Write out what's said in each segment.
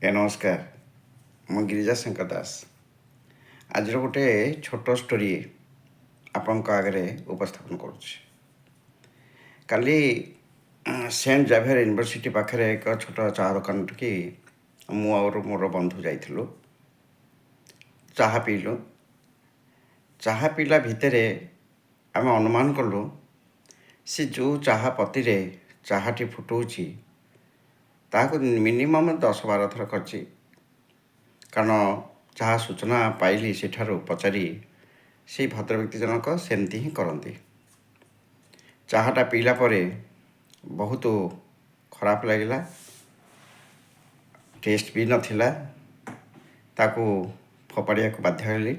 ନମସ୍କାର। ମୁଁ ଗିରିଜା ଶଙ୍କର ଦାସ। ଆଜିର ଗୋଟେ ଛୋଟ ଷ୍ଟୋରି ଆପଣଙ୍କ ଆଗରେ ଉପସ୍ଥାପନ କରୁଛି। କାଲି ସେଣ୍ଟ ଜାଭିୟର ୟୁନିଭର୍ସିଟି ପାଖରେ ଏକ ଛୋଟ ଚାହା ଦୋକାନଟିକି ମୁଁ ଆଉ ମୋର ବନ୍ଧୁ ଯାଇଥିଲୁ। ଚାହା ପିଇଲୁ। ଚାହା ପିଇଲା ଭିତରେ ଆମେ ଅନୁମାନ କଲୁ ସେ ଯେଉଁ ଚାହା ପତିରେ ଚାହାଟି ଫୁଟଉଛି ତାହାକୁ ମିନିମମ୍ 10-12 ଥର କରିଛି। କାରଣ ଯାହା ସୂଚନା ପାଇଲି ସେଠାରୁ ପଚାରି ସେଇ ଭଦ୍ର ବ୍ୟକ୍ତି ଜଣକ ସେମିତି ହିଁ କରନ୍ତି। ଚାହାଟା ପିଇଲା ପରେ ବହୁତ ଖରାପ ଲାଗିଲା, ଟେଷ୍ଟ ବି ନଥିଲା, ତାକୁ ଫୋପାଡ଼ିବାକୁ ବାଧ୍ୟ ହେଲି।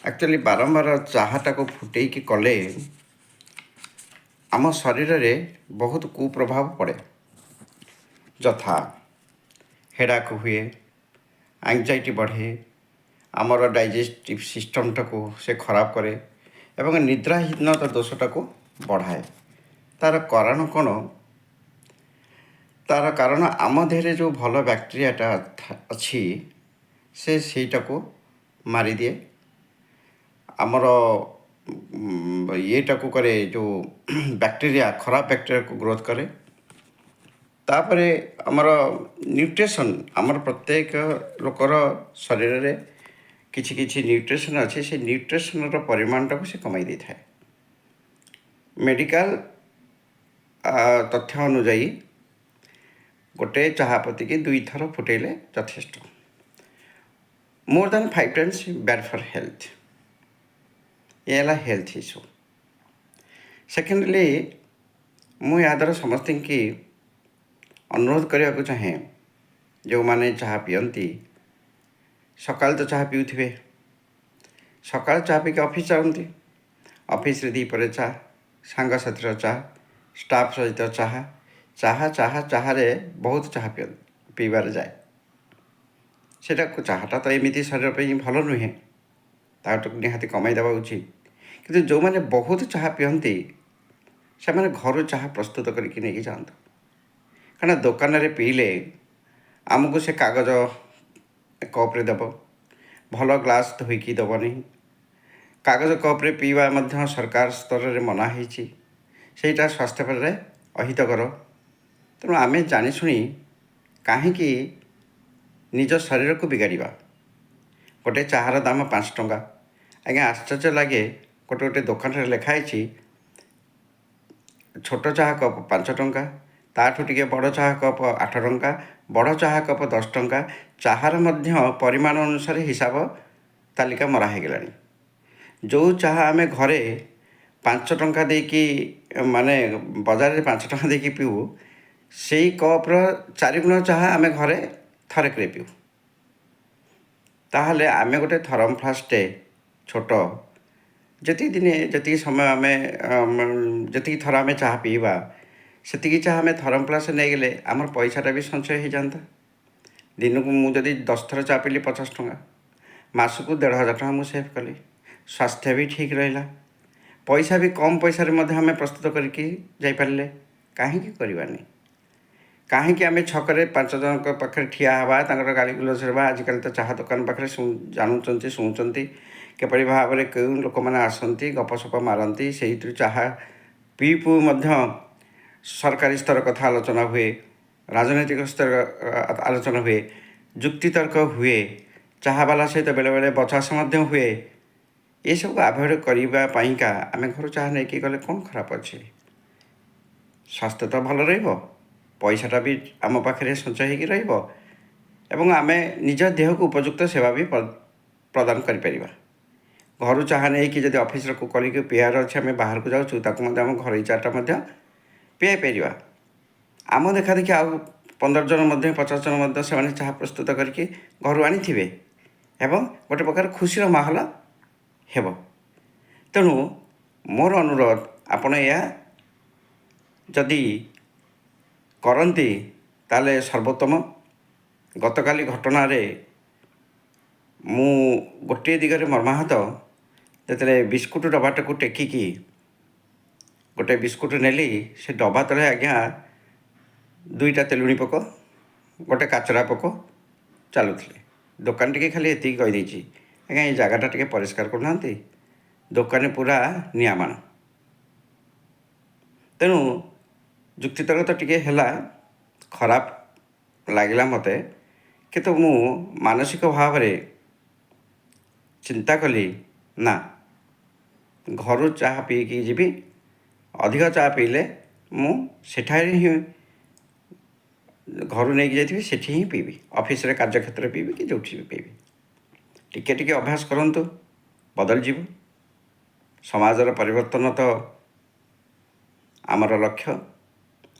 ଆକ୍ଚୁଆଲି ବାରମ୍ବାର ଚାହାଟାକୁ ଫୁଟେଇକି କଲେ ଆମ ଶରୀରରେ ବହୁତ କୁପ୍ରଭାବ ପଡ଼େ। ଯଥା ହେଡ଼ାକ୍ ହୁଏ, ଆଙ୍ଗ୍ଜାଇଟି ବଢ଼େ, ଆମର ଡାଇଜେଷ୍ଟିଭ୍ ସିଷ୍ଟମ୍ଟାକୁ ସେ ଖରାପ କରେ ଏବଂ ନିଦ୍ରାହୀନତା ଦୋଷଟାକୁ ବଢ଼ାଏ। ତା'ର କାରଣ କ'ଣ? ତା'ର କାରଣ ଆମ ଦେହରେ ଯେଉଁ ଭଲ ବ୍ୟାକ୍ଟେରିଆଟା ଅଛି ସେଇଟାକୁ ମାରିଦିଏ। ଆମର ଇଏଟାକୁ କରେ, ଯେଉଁ ବ୍ୟାକ୍ଟେରିଆ, ଖରାପ ବ୍ୟାକ୍ଟେରିଆକୁ ଗ୍ରୋଥ୍ କରେ। ତାପରେ ଆମର ନ୍ୟୁଟ୍ରିସନ୍, ଆମର ପ୍ରତ୍ୟେକ ଲୋକର ଶରୀରରେ କିଛି କିଛି ନ୍ୟୁଟ୍ରିସନ୍ ଅଛି। ସେ ନ୍ୟୁଟ୍ରିସନ୍ର ପରିମାଣଟାକୁ ସେ କମାଇ ଦେଇଥାଏ। ମେଡ଼ିକାଲ ତଥ୍ୟ ଅନୁଯାୟୀ ଗୋଟେ ଚାହା ପତିକି 2 ଥର ଫୁଟେଇଲେ ଯଥେଷ୍ଟ। ମୋର୍ ଦାନ୍ 5 times ବ୍ୟାଡ୍ ଫର୍ ହେଲ୍ଥ। ଏ ହେଲା ହେଲ୍ଥ ଇସ୍ୟୁ। ସେକେଣ୍ଡଲି, ମୁଁ ଏହା ଦ୍ୱାରା ସମସ୍ତଙ୍କୁ ଅନୁରୋଧ କରିବାକୁ ଚାହେଁ, ଯେଉଁମାନେ ଚାହା ପିଅନ୍ତି, ସକାଳେ ତ ଚାହା ପିଉଥିବେ, ସକାଳେ ଚାହା ପିଇକି ଅଫିସ୍ ଯାଆନ୍ତି, ଅଫିସ୍ରେ ଦ୍ୱିପହରେ ଚା, ସାଙ୍ଗସାଥିର ଚା, ଷ୍ଟାଫ୍ ସହିତ ଚାହାରେ ବହୁତ ଚାହା ପିଇବାରେ ଯାଏ। ଚାହାଟା ତ ଏମିତି ଶରୀର ପାଇଁ ଭଲ ନୁହେଁ, ତାଠୁ ନିହାତି କମାଇ ଦେବା ଉଚିତ। କିନ୍ତୁ ଯେଉଁମାନେ ବହୁତ ଚାହା ପିଅନ୍ତି ସେମାନେ ଘରୁ ଚାହା ପ୍ରସ୍ତୁତ କରିକି ନେଇକି ଯାଆନ୍ତୁ। କାରଣ ଦୋକାନରେ ପିଇଲେ ଆମକୁ ସେ କାଗଜ କପ୍ରେ ଦେବ, ଭଲ ଗ୍ଲାସ୍ ଧୋଇକି ଦେବନି। କାଗଜ କପ୍ରେ ପିଇବା ମଧ୍ୟ ସରକାର ସ୍ତରରେ ମନା ହେଇଛି। ସେଇଟା ସ୍ୱାସ୍ଥ୍ୟ ପାଇଁ ଅହିତକର। ତେଣୁ ଆମେ ଜାଣିଶୁଣି କାହିଁକି ନିଜ ଶରୀରକୁ ବିଗାଡ଼ିବା? ଗୋଟେ ଚାହାର ଦାମ 5 ଟଙ୍କା। ଆଜ୍ଞା, ଆଶ୍ଚର୍ଯ୍ୟ ଲାଗେ, ଗୋଟେ ଦୋକାନରେ ଲେଖା ହେଇଛି ଛୋଟ ଚାହା କପ୍ 5 ଟଙ୍କା, ତାଠୁ ଟିକେ ବଡ଼ ଚାହା କପ୍ 8 ଟଙ୍କା, ବଡ଼ ଚାହା କପ୍ 10 ଟଙ୍କା। ଚାହାର ମଧ୍ୟ ପରିମାଣ ଅନୁସାରେ ହିସାବ ତାଲିକା ମରା ହେଇଗଲାଣି। ଯେଉଁ ଚାହା ଆମେ ଘରେ 5 ଟଙ୍କା ଦେଇକି, ମାନେ ବଜାରରେ 5 ଟଙ୍କା ଦେଇକି ପିଉ, ସେଇ କପ୍ର 4 ଗୁଣ ଚାହା ଆମେ ଘରେ ଥରକରେ ପିଉ। ତାହେଲେ ଆମେ ଗୋଟେ ଥର୍ମୋଫ୍ଲାସ୍କଟେ ଛୋଟ, ଯେତିକି ସମୟ ଆମେ ଯେତିକି ଥର ଆମେ ଚାହା ପିଇବା, ସେତିକି ଚାହା ଆମେ ଥର୍ମୋଫ୍ଲାସ୍କ ନେଇଗଲେ ଆମର ପଇସାଟା ବି ସଞ୍ଚୟ ହେଇଯାଆନ୍ତା। ଦିନକୁ ମୁଁ ଯଦି 10 ଥର ଚା ପିଇଲି 50 ଟଙ୍କା, ମାସକୁ 1,500 ଟଙ୍କା ମୁଁ ସେଭ୍ କଲି। ସ୍ୱାସ୍ଥ୍ୟ ବି ଠିକ୍ ରହିଲା, ପଇସା ବି କମ୍ ପଇସାରେ ମଧ୍ୟ ଆମେ ପ୍ରସ୍ତୁତ କରିକି ଯାଇପାରିଲେ। କାହିଁକି କରିବାନି? କାହିଁକି ଆମେ ଛକରେ 5 ଜଣଙ୍କ ପାଖରେ ଠିଆ ହେବା, ତାଙ୍କର ଗାଳି ଗୁଲଜ ହେବା? ଆଜିକାଲି ତ ଚାହା ଦୋକାନ ପାଖରେ ଜାଣୁଛନ୍ତି, ଶୁଣୁଛନ୍ତି କିପରି ଭାବରେ କେଉଁ ଲୋକମାନେ ଆସନ୍ତି, ଗପସପ ମାରନ୍ତି। ସେଇଥିରୁ ଚାହା ପିଇ ମଧ୍ୟ ସରକାରୀ ସ୍ତର କଥା ଆଲୋଚନା ହୁଏ, ରାଜନୈତିକ ସ୍ତର ଆଲୋଚନା ହୁଏ, ଯୁକ୍ତିତର୍କ ହୁଏ, ଚାହାବାଲା ସହିତ ବେଳେବେଳେ ବଚାସ ମଧ୍ୟ ହୁଏ। ଏସବୁ ଆଭଏଡ଼ କରିବା ପାଇଁକା ଆମେ ଘରୁ ଚାହା ନେଇକି ଗଲେ କ'ଣ ଖରାପ ଅଛି? ସ୍ୱାସ୍ଥ୍ୟ ତ ଭଲ ରହିବ, ପଇସାଟା ବି ଆମ ପାଖରେ ସଞ୍ଚୟ ହେଇକି ରହିବ ଏବଂ ଆମେ ନିଜ ଦେହକୁ ଉପଯୁକ୍ତ ସେବା ବି ପ୍ରଦାନ କରିପାରିବା। ଘରୁ ଚାହା ନେଇକି ଯଦି ଅଫିସ୍ରେ କରିକି ପିଇବାର ଅଛି, ଆମେ ବାହାରକୁ ଯାଉଛୁ, ତାକୁ ମଧ୍ୟ ଆମ ଘରୋଇ ଚାଟା ମଧ୍ୟ ପିଆଇ ପାରିବା। ଆମ ଦେଖାଦେଖି ଆଉ 15 ଜଣ ମଧ୍ୟ 50 ଜଣ ମଧ୍ୟ ସେମାନେ ଚାହା ପ୍ରସ୍ତୁତ କରିକି ଘରୁ ଆଣିଥିବେ ଏବଂ ଗୋଟେ ପ୍ରକାର ଖୁସିର ମାହୋଲ ହେବ। ତେଣୁ ମୋର ଅନୁରୋଧ, ଆପଣ ଏହା ଯଦି କରନ୍ତି ତାହେଲେ ସର୍ବୋତ୍ତମ। ଗତକାଲି ଘଟଣାରେ ମୁଁ ଗୋଟିଏ ଦିଗରେ ମର୍ମାହତ, ଯେତେବେଳେ ବିସ୍କୁଟ ଡବାଟାକୁ ଟେକିକି ଗୋଟେ ବିସ୍କୁଟ ନେଲି, ସେ ଡବା ତଳେ ଆଜ୍ଞା 2ଟା ତେଲୁଣି ପୋକ ଗୋଟେ କାଚରା ପୋକ ଚାଲୁଥିଲେ। ଦୋକାନ ଟିକେ ଖାଲି ଏତିକି କହିଦେଇଛି, ଆଜ୍ଞା ଏଇ ଜାଗାଟା ଟିକେ ପରିଷ୍କାର କରୁନାହାନ୍ତି, ଦୋକାନୀ ପୁରା ନିଆମାଣ। ତେଣୁ ଯୁକ୍ତିତର୍କ ତ ଟିକେ ହେଲା, ଖରାପ ଲାଗିଲା ମୋତେ, କିନ୍ତୁ ମୁଁ ମାନସିକ ଭାବରେ ଚିନ୍ତା କଲି ନା, ଘରୁ ଚାହା ପିଇକି ଯିବି, ଅଧିକ ଚାହା ପିଇଲେ ମୁଁ ସେଠାରେ ହିଁ ଘରୁ ନେଇକି ଯାଇଥିବି, ସେଠି ହିଁ ପିଇବି, ଅଫିସରେ କାର୍ଯ୍ୟକ୍ଷେତ୍ରରେ ପିଇବି କି ଯେଉଁଠି ବି ପିଇବି। ଟିକେ ଟିକେ ଅଭ୍ୟାସ କରନ୍ତୁ, ବଦଳିଯିବ। ସମାଜର ପରିବର୍ତ୍ତନ ତ ଆମର ଲକ୍ଷ୍ୟ।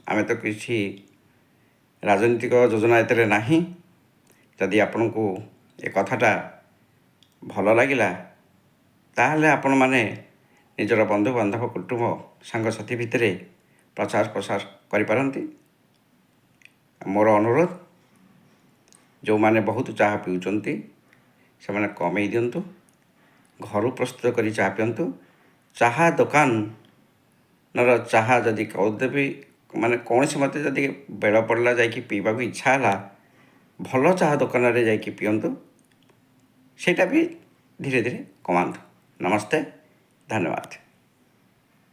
ଆମେ ତ କିଛି ରାଜନୈତିକ ଯୋଜନା ଏଥିରେ ନାହିଁ। ଯଦି ଆପଣଙ୍କୁ ଏ କଥାଟା ଭଲ ଲାଗିଲା, ତାହେଲେ ଆପଣମାନେ ନିଜର ବନ୍ଧୁବାନ୍ଧବ, କୁଟୁମ୍ବ, ସାଙ୍ଗସାଥି ଭିତରେ ପ୍ରଚାର ପ୍ରସାର କରିପାରନ୍ତି। ମୋର ଅନୁରୋଧ, ଯେଉଁମାନେ ବହୁତ ଚାହା ପିଉଛନ୍ତି ସେମାନେ କମେଇ ଦିଅନ୍ତୁ, ଘରୁ ପ୍ରସ୍ତୁତ କରି ଚାହା ପିଅନ୍ତୁ। ଚାହା ଦୋକାନର ଚାହା ଯଦି କୌଦେବି କୌଣସି ମତେ ଯଦି ବେଳ ପଡ଼ିଲା ଯାଇକି ପିଇବାକୁ ଇଚ୍ଛା ହେଲା, ଭଲ ଚାହା ଦୋକାନରେ ଯାଇକି ପିଅନ୍ତୁ। ସେଇଟା ବି ଧୀରେ ଧୀରେ କମାନ୍ତୁ। ନମସ୍ତେ, ଧନ୍ୟବାଦ।